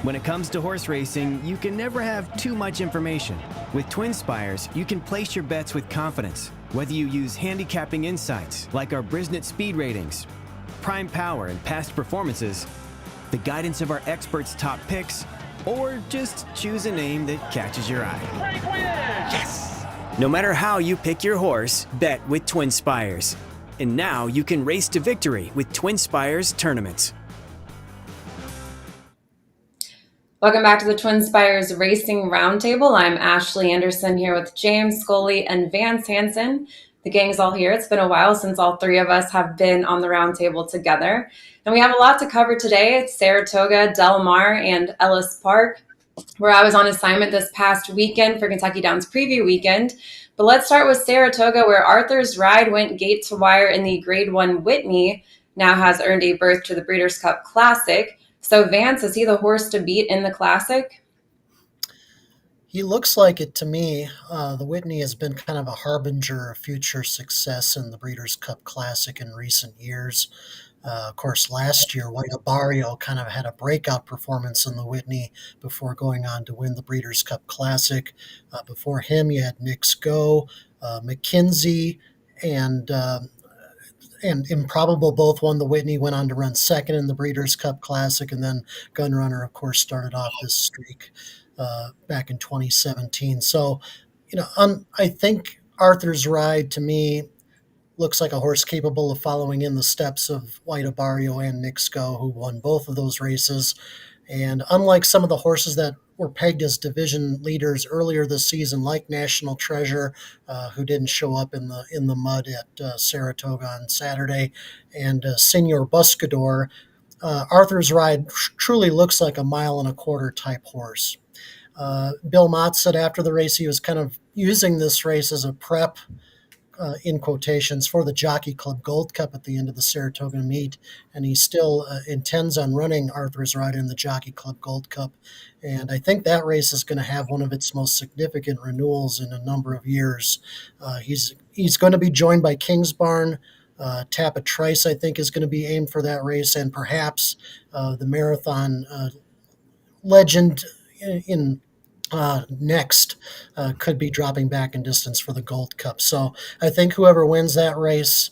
When it comes to horse racing, you can never have too much information. With Twin Spires, you can place your bets with confidence. Whether you use handicapping insights like our Brisnet speed ratings, prime power and past performances, the guidance of our experts' top picks, or just choose a name that catches your eye. Yes! No matter how you pick your horse, bet with Twin Spires. And now you can race to victory with Twin Spires tournaments. Welcome back to the Twin Spires Racing Roundtable. I'm Ashley Anderson here with James Scully and Vance Hansen. The gang's all here. It's been a while since all three of us have been on the roundtable together. And we have a lot to cover today. It's Saratoga, Del Mar, and Ellis Park, where I was on assignment this past weekend for Kentucky Downs Preview Weekend. But let's start with Saratoga, where Arthur's Ride went gate to wire in the Grade 1 Whitney, now has earned a berth to the Breeders' Cup Classic. So Vance, is he the horse to beat in the Classic? He looks like it to me. The Whitney has been kind of a harbinger of future success in the Breeders' Cup Classic in recent years. Of course, last year, White Barrio kind of had a breakout performance in the Whitney before going on to win the Breeders' Cup Classic. Before him, you had Nick's Go, McKinsey, and Improbable both won the Whitney, went on to run second in the Breeders' Cup Classic, and then Gunrunner, of course, started off this streak back in 2017. So, I think Arthur's Ride, to me, looks like a horse capable of following in the steps of White Barrio and Nick's Go, who won both of those races. And unlike some of the horses that were pegged as division leaders earlier this season, like National Treasure, who didn't show up in the mud at Saratoga on Saturday, and Senor Buscador, Arthur's Ride truly looks like a 1.25 mile type horse. Bill Mott said after the race he was kind of using this race as a prep, in quotations, for the Jockey Club Gold Cup at the end of the Saratoga meet, and he still intends on running Arthur's Ride in the Jockey Club Gold Cup. And I think that race is going to have one of its most significant renewals in a number of years. He's going to be joined by Kingsbarn. Tappa Trice, I think, is going to be aimed for that race, and perhaps the marathon legend in next could be dropping back in distance for the Gold Cup. So I think whoever wins that race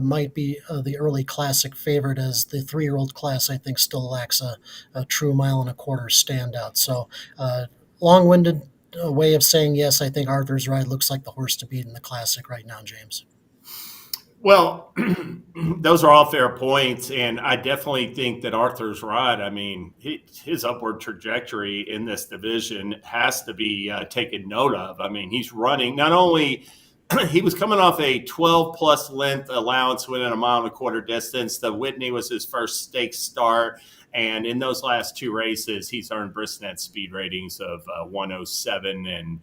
might be the early Classic favorite, as the 3-year-old class, I think, still lacks a true 1.25 mile standout. So long-winded way of saying yes, I think Arthur's Ride looks like the horse to beat in the Classic right now, James. Well, those are all fair points, and I definitely think that Arthur's Ride, his upward trajectory in this division has to be taken note of. He's running, not only he was coming off a 12-plus length allowance within a 1.25 mile distance. The Whitney was his first stakes start, and in those last two races, he's earned Brisnet speed ratings of 107 and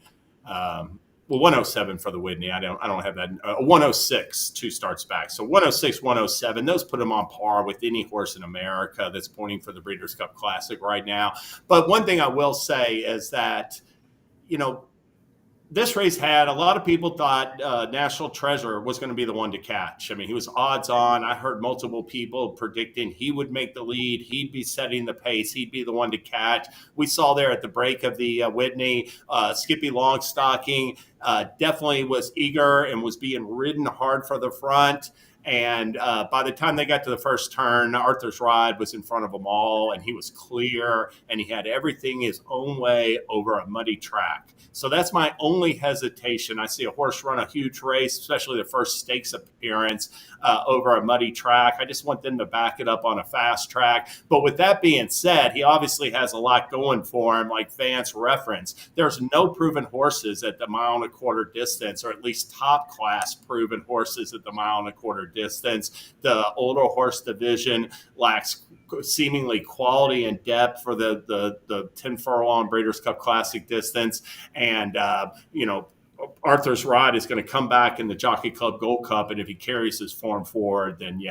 107 for the Whitney. I don't have that. 106 2 starts back. So 106, 107. Those put him on par with any horse in America that's pointing for the Breeders' Cup Classic right now. But one thing I will say is that, this race had a lot of people thought National Treasure was going to be the one to catch. He was odds on. I heard multiple people predicting he would make the lead. He'd be setting the pace. He'd be the one to catch. We saw there at the break of the Whitney, Skippy Longstocking definitely was eager and was being ridden hard for the front. And by the time they got to the first turn, Arthur's Ride was in front of them all, and he was clear, and he had everything his own way over a muddy track. So that's my only hesitation. I see a horse run a huge race, especially the first stakes appearance, over a muddy track. I just want them to back it up on a fast track. But with that being said, he obviously has a lot going for him, like Vance referenced. There's no proven horses at the 1.25 mile distance, or at least top class proven horses at the 1.25 mile distance. The older horse division lacks seemingly quality and depth for the 10 furlong Breeders' Cup Classic distance. And, Arthur's Ride is going to come back in the Jockey Club Gold Cup, and if he carries his form forward, then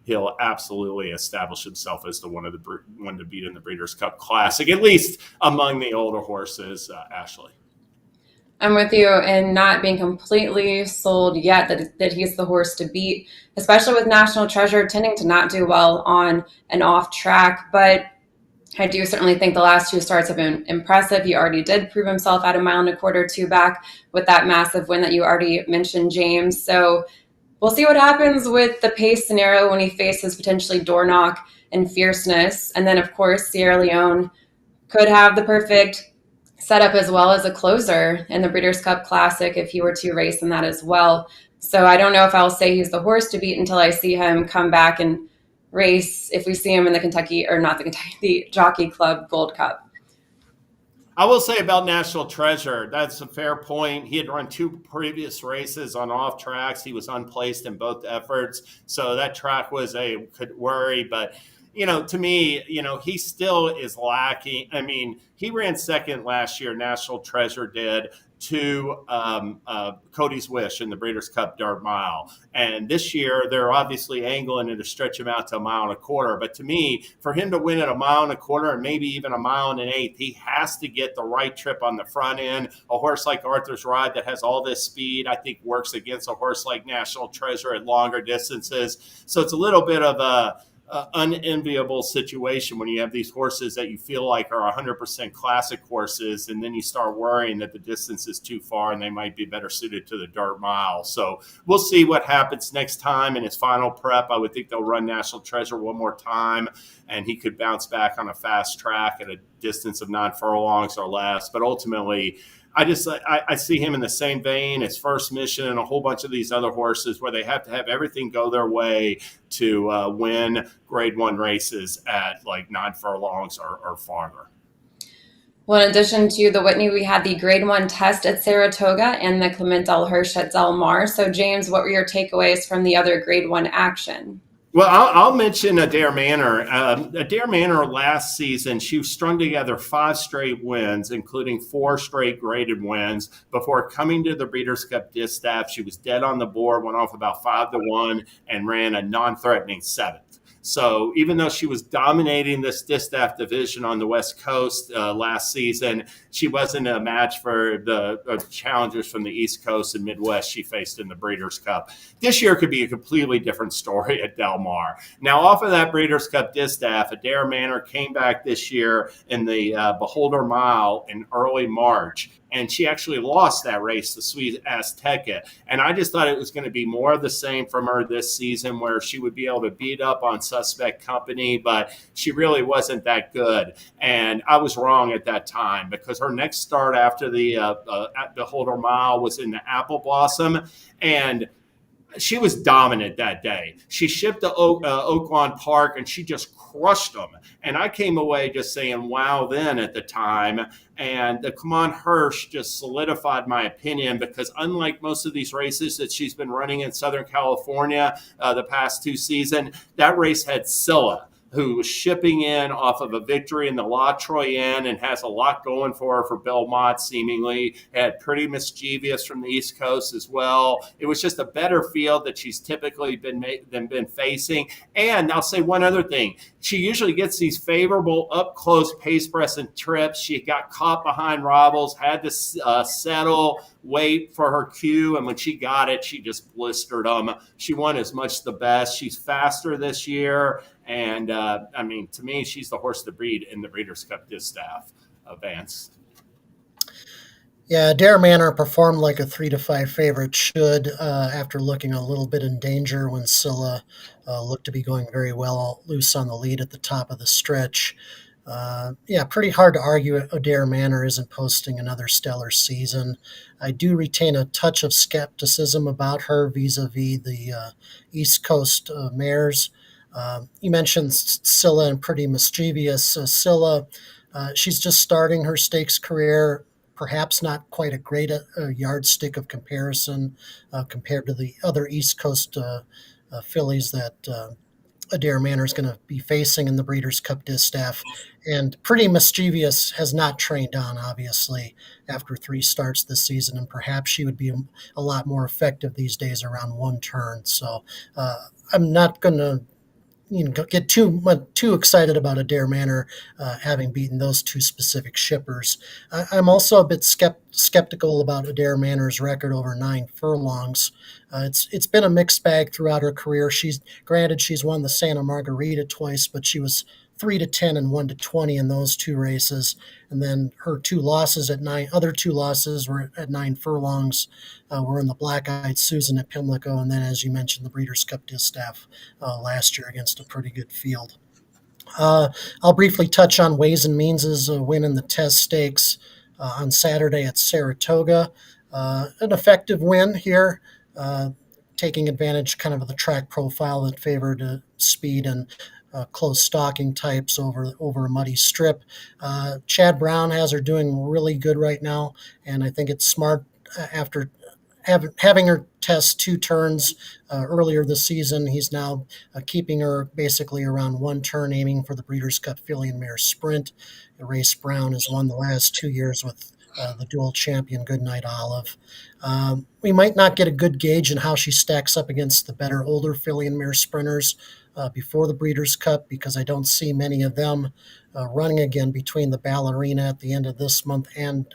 he'll absolutely establish himself as the one to beat in the Breeders' Cup Classic, at least among the older horses. Ashley, I'm with you in not being completely sold yet that he's the horse to beat, especially with National Treasure tending to not do well on and off track. But I do certainly think the last 2 starts have been impressive. He already did prove himself at a 1.25 mile back with that massive win that you already mentioned, James. So we'll see what happens with the pace scenario when he faces potentially Dornoch and Fierceness. And then, of course, Sierra Leone could have the perfect setup as well as a closer in the Breeders' Cup Classic if he were to race in that as well. So I don't know if I'll say he's the horse to beat until I see him come back and race if we see him in the Kentucky, or not the Kentucky, the Jockey Club Gold Cup. I will say about National Treasure, that's a fair point. He had run 2 previous races on off tracks. He was unplaced in both efforts. So that track could worry. But, to me, he still is lacking. I mean, he ran second last year, National Treasure did, to Cody's Wish in the Breeders' Cup Dirt Mile. And this year, they're obviously angling it to stretch him out to 1.25 miles. But to me, for him to win at 1.25 miles and maybe even 1.125 miles, he has to get the right trip on the front end. A horse like Arthur's Ride that has all this speed, I think, works against a horse like National Treasure at longer distances. So it's a little bit of a unenviable situation when you have these horses that you feel like are 100% classic horses, and then you start worrying that the distance is too far and they might be better suited to the dirt mile. So we'll see what happens next time in his final prep. I would think they'll run National Treasure one more time, and he could bounce back on a fast track at a distance of 9 furlongs or less. But ultimately, I see him in the same vein as First Mission and a whole bunch of these other horses where they have to have everything go their way to win Grade 1 races at like 9 furlongs or farther. Well, in addition to the Whitney, we had the Grade 1 test at Saratoga and the Clement L. Hirsch at Del Mar. So, James, what were your takeaways from the other Grade 1 action? Well, I'll mention Adair Manor. Adair Manor last season, she strung together 5 straight wins, including 4 straight graded wins. Before coming to the Breeders' Cup Distaff, she was dead on the board, went off about 5-1, and ran a non-threatening 7th. So even though she was dominating this distaff division on the West Coast last season, she wasn't a match for the challengers from the East Coast and Midwest she faced in the Breeders' Cup. This year could be a completely different story at Del Mar. Now, off of that Breeders' Cup distaff, Adair Manor came back this year in the Beholder Mile in early March. And she actually lost that race to Sweet Azteca. And I just thought it was going to be more of the same from her this season, where she would be able to beat up on suspect company, but she really wasn't that good. And I was wrong at that time, because her next start after the Beholder Mile was in the Apple Blossom. And she was dominant that day. She shipped to Oaklawn Park, and she just crushed them. And I came away just saying, wow, then at the time. And the Clement Hirsch just solidified my opinion, because unlike most of these races that she's been running in Southern California the past 2 seasons, that race had Scylla, who was shipping in off of a victory in the La Troyenne and has a lot going for her for Belmont, seemingly. Had Pretty Mischievous from the East Coast as well. It was just a better field that she's typically been facing. And I'll say one other thing. She usually gets these favorable up-close pace-pressing trips. She got caught behind Robbles, had to settle, wait for her cue, and when she got it, she just blistered them. She won as much the best. She's faster this year. And, to me, she's the horse to breed in the Breeders' Cup Distaff, Vance. Yeah, Adair Manor performed like a 3-5 favorite should after looking a little bit in danger when Scylla looked to be going very well loose on the lead at the top of the stretch. Pretty hard to argue Adair Manor isn't posting another stellar season. I do retain a touch of skepticism about her vis-a-vis the East Coast mares. You mentioned Scylla and Pretty Mischievous. Scylla, she's just starting her stakes career, perhaps not quite a great yardstick of comparison compared to the other East Coast fillies that Adair Manor is going to be facing in the Breeders' Cup Distaff. And Pretty Mischievous has not trained on, obviously, after 3 starts this season, and perhaps she would be a lot more effective these days around 1 turn. So I'm not going to get too excited about Adair Manor having beaten those 2 specific shippers. I'm also a bit skeptical about Adair Manor's record over 9 furlongs. It's been a mixed bag throughout her career. She's won the Santa Margarita twice, but she was 3-10 and 1-20 in those two races. And then her other two losses were at 9 furlongs, were in the Black-Eyed Susan at Pimlico, and then, as you mentioned, the Breeders' Cup Distaff last year against a pretty good field. I'll briefly touch on Ways and Means' win in the Test Stakes on Saturday at Saratoga. An effective win here, taking advantage kind of the track profile that favored speed and close stalking types over a muddy strip. Chad Brown has her doing really good right now, and I think it's smart after having her test 2 turns earlier this season. He's now keeping her basically around 1 turn, aiming for the Breeders' Cup Filly and Mare Sprint. Race Brown has won the last 2 years with the dual champion Goodnight Olive. We might not get a good gauge in how she stacks up against the better older Filly and Mare sprinters before the Breeders' Cup, because I don't see many of them running again between the Ballerina at the end of this month and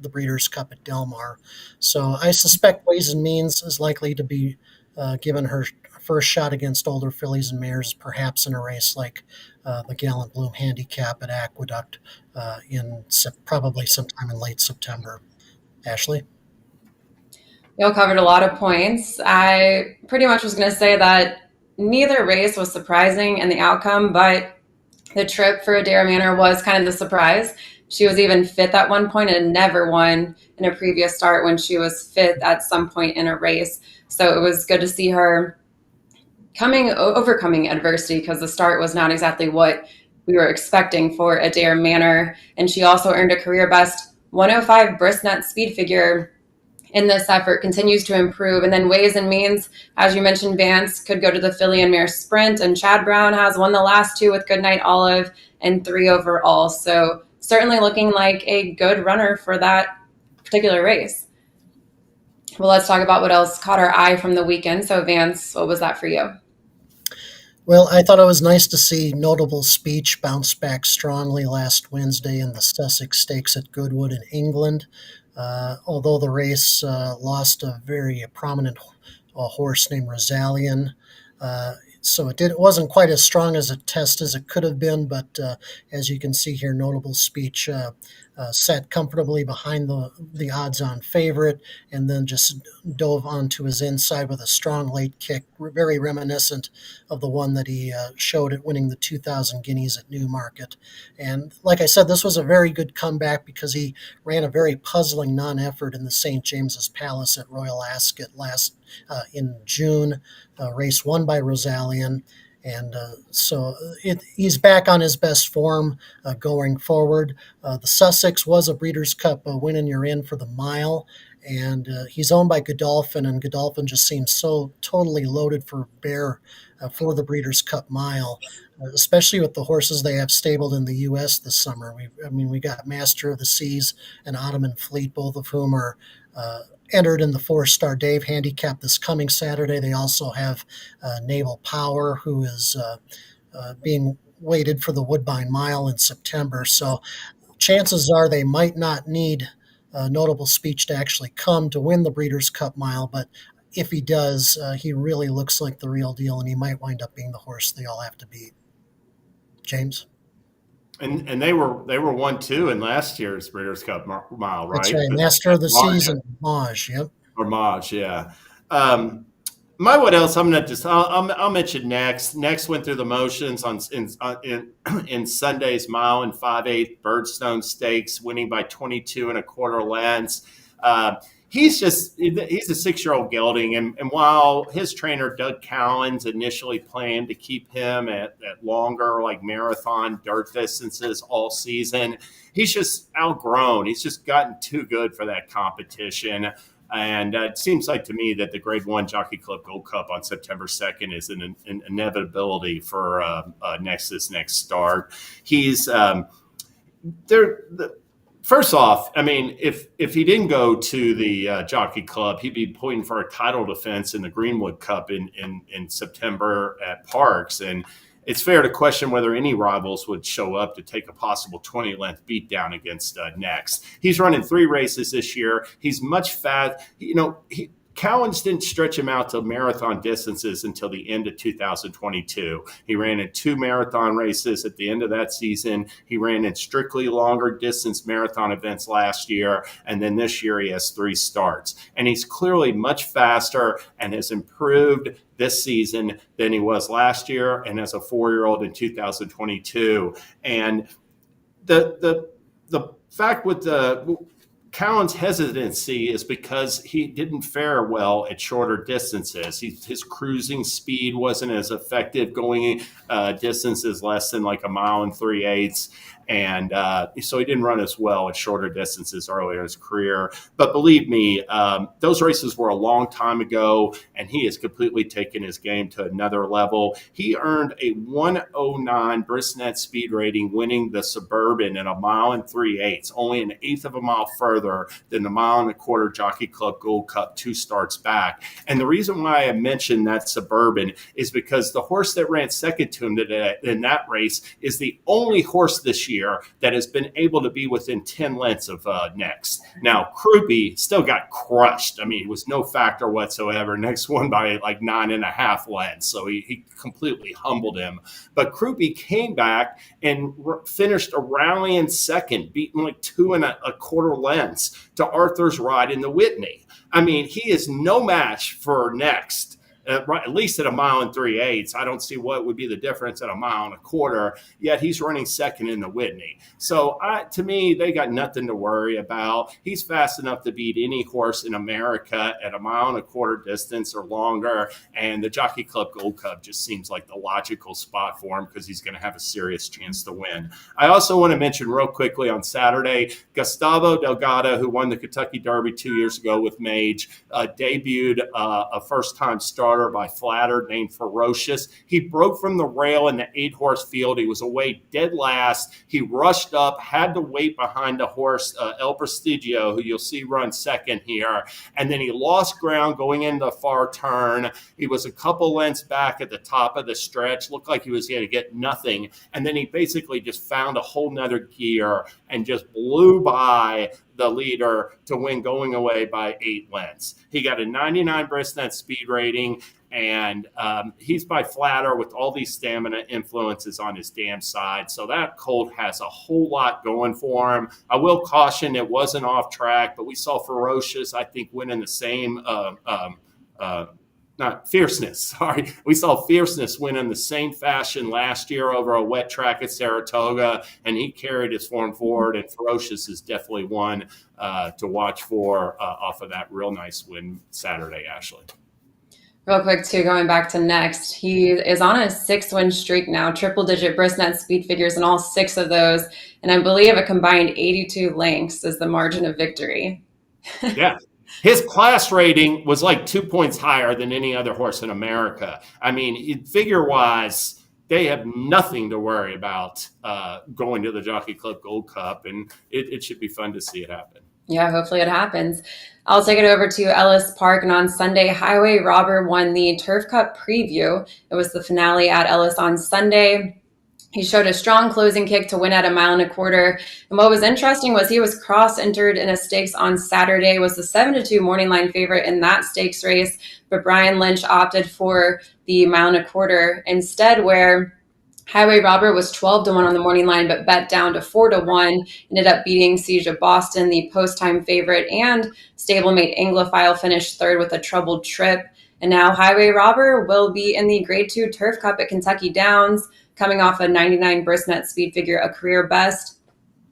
the Breeders' Cup at Del Mar. So I suspect Ways and Means is likely to be given her first shot against older fillies and mares, perhaps in a race like the Gallant Bloom Handicap at Aqueduct probably sometime in late September. Ashley? You all covered a lot of points. I pretty much was going to say that neither race was surprising in the outcome, but the trip for Adair Manor was kind of the surprise. She was even fifth at one point and never won in a previous start when she was fifth at some point in a race. So it was good to see her overcoming adversity, because the start was not exactly what we were expecting for Adair Manor. And she also earned a career best 105 brisnet speed figure in this effort, continues to improve. And then Ways and Means, as you mentioned, Vance could go to the Filly and Mare Sprint, and Chad Brown has won the last 2 with Goodnight Olive and 3 overall. So certainly looking like a good runner for that particular race. Well, let's talk about what else caught our eye from the weekend. So Vance, what was that for you? Well, I thought it was nice to see Notable Speech bounce back strongly last Wednesday in the Sussex Stakes at Goodwood in England. Although the race lost a very prominent horse named Rosalian, so it wasn't quite as strong as a test as it could have been, but as you can see here, Notable Speech sat comfortably behind the odds-on favorite, and then just dove onto his inside with a strong late kick, very reminiscent of the one that he showed at winning the 2,000 guineas at Newmarket. And like I said, this was a very good comeback because he ran a very puzzling non-effort in the St. James's Palace at Royal Ascot in June, race won by Rosalian. And so he's back on his best form going forward. The Sussex was a Breeders' Cup win and you're in for the mile. And he's owned by Godolphin, and Godolphin just seems so totally loaded for bear for the Breeders' Cup mile, especially with the horses they have stabled in the U.S. this summer. We got Master of the Seas and Ottoman Fleet, both of whom are entered in the 4-Star Dave handicap this coming Saturday. They also have Naval Power, who is being weighted for the Woodbine Mile in September. So chances are they might not need Notable Speech to actually come to win the Breeders' Cup mile, but if he does, he really looks like the real deal, and he might wind up being the horse they all have to beat. James? And they were 1-2 in last year's Breeders' Cup mile, right? That's right. Master of the Seas and Maj, yep. Or Maj, yeah. My what else? I'll mention next. Next went through the motions in Sunday's mile and 5/8 Birdstone Stakes, winning by 22 1/4 lengths. He's a 6-year-old gelding, and while his trainer Doug Cowens initially planned to keep him at longer, like marathon dirt distances all season, he's just outgrown. He's just gotten too good for that competition. And it seems like to me that the Grade 1 Jockey Club Gold Cup on September 2nd is an inevitability for this next start. He's First off, I mean, if he didn't go to the Jockey Club, he'd be pointing for a title defense in the Greenwood Cup in September at Parks. And it's fair to question whether any rivals would show up to take a possible 20-length beatdown against Next. He's running 3 races this year. He's much fast. Cowens didn't stretch him out to marathon distances until the end of 2022. He ran in 2 marathon races at the end of that season. He ran in strictly longer distance marathon events last year. And then this year he has 3 starts. And he's clearly much faster and has improved this season than he was last year and as a 4-year-old in 2022. And the fact with the Cowan's hesitancy is because he didn't fare well at shorter distances. His cruising speed wasn't as effective going distances less than like 1 3/8 miles. And so he didn't run as well at shorter distances earlier in his career. But believe me, those races were a long time ago, and he has completely taken his game to another level. He earned a 109 Brisnet speed rating, winning the Suburban in 1 3/8 miles, only an eighth of a mile further than the 1 1/4 mile Jockey Club Gold Cup 2 starts back. And the reason why I mentioned that Suburban is because the horse that ran second to him today in that race is the only horse this year that has been able to be within 10 lengths of Next. Now, Krupe still got crushed. I mean, it was no factor whatsoever. Next won by like 9.5 lengths, so he completely humbled him. But Krupe came back and finished a rallying second, beating like 2 1/4 lengths to Arthur's ride in the Whitney. I mean, he is no match for Next. At least at 1 3/8 miles. I don't see what would be the difference at 1 1/4 miles, yet he's running second in the Whitney. So to me, they got nothing to worry about. He's fast enough to beat any horse in America at 1 1/4 miles distance or longer, and the Jockey Club Gold Cup just seems like the logical spot for him because he's going to have a serious chance to win. I also want to mention real quickly on Saturday, Gustavo Delgado, who won the Kentucky Derby 2 years ago with Mage, debuted a first-time starter by Flatter named Ferocious. He broke from the rail in the 8-horse field. He was away dead last. He rushed up, had to wait behind the horse El Prestigio, who you'll see run second here. And then he lost ground going into the far turn. He was a couple lengths back at the top of the stretch. Looked like he was going to get nothing. And then he basically just found a whole nother gear and just blew by the leader to win going away by 8 lengths. He got a 99 Brisnet speed rating, and he's by Flatter with all these stamina influences on his damn side. So that colt has a whole lot going for him. I will caution it wasn't off track, but we saw Ferocious, I think, winning the same not Fierceness, sorry. We saw Fierceness win in the same fashion last year over a wet track at Saratoga, and he carried his form forward, and Ferocious is definitely one to watch for off of that real nice win Saturday, Ashley. Real quick, too, going back to Next, he is on a 6-win streak now, triple-digit Brisnet speed figures in all 6 of those, and I believe a combined 82 lengths is the margin of victory. Yeah. His class rating was like 2 points higher than any other horse in America. I mean, figure-wise, they have nothing to worry about going to the Jockey Club Gold Cup, and it should be fun to see it happen. Yeah, hopefully it happens. I'll take it over to Ellis Park, and on Sunday, Highway Robber won the Turf Cup preview. It was the finale at Ellis on Sunday. He showed a strong closing kick to win at 1 1/4 miles. And what was interesting was he was cross-entered in a stakes on Saturday, was the 7-2 morning line favorite in that stakes race, but Brian Lynch opted for the 1 1/4 miles instead, where Highway Robber was 12-1 on the morning line, but bet down to 4-1, ended up beating Siege of Boston, the post-time favorite, and stablemate Anglophile finished third with a troubled trip. And now Highway Robber will be in the Grade 2 Turf Cup at Kentucky Downs, coming off a 99 Brisnet speed figure, a career best.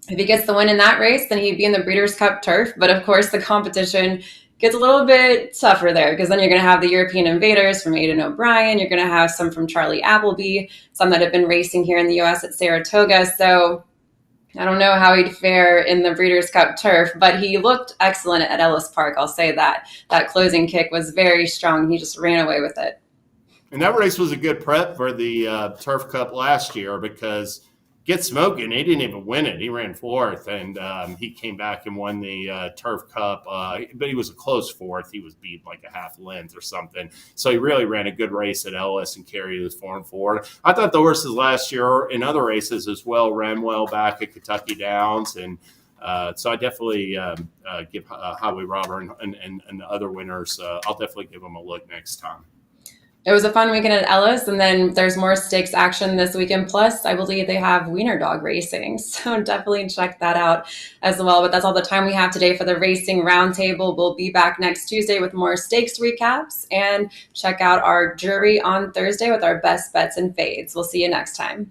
If he gets the win in that race, then he'd be in the Breeders' Cup Turf. But of course, the competition gets a little bit tougher there, because then you're going to have the European Invaders from Aidan O'Brien. You're going to have some from Charlie Appleby, some that have been racing here in the U.S. at Saratoga. So I don't know how he'd fare in the Breeders' Cup Turf, but he looked excellent at Ellis Park. I'll say that. That closing kick was very strong. He just ran away with it. And that race was a good prep for the Turf Cup last year, because Get Smoking, he didn't even win it. He ran fourth, and he came back and won the Turf Cup, but he was a close fourth. He was beat like a half length or something. So he really ran a good race at Ellis and carried his form forward. I thought the horses last year in other races as well ran well back at Kentucky Downs, and So I definitely give Highway Robber and the other winners. I'll definitely give them a look next time. It was a fun weekend at Ellis, and then there's more stakes action this weekend. Plus, I believe they have wiener dog racing, so definitely check that out as well. But that's all the time we have today for the Racing Roundtable. We'll be back next Tuesday with more stakes recaps, and check out our jury on Thursday with our best bets and fades. We'll see you next time.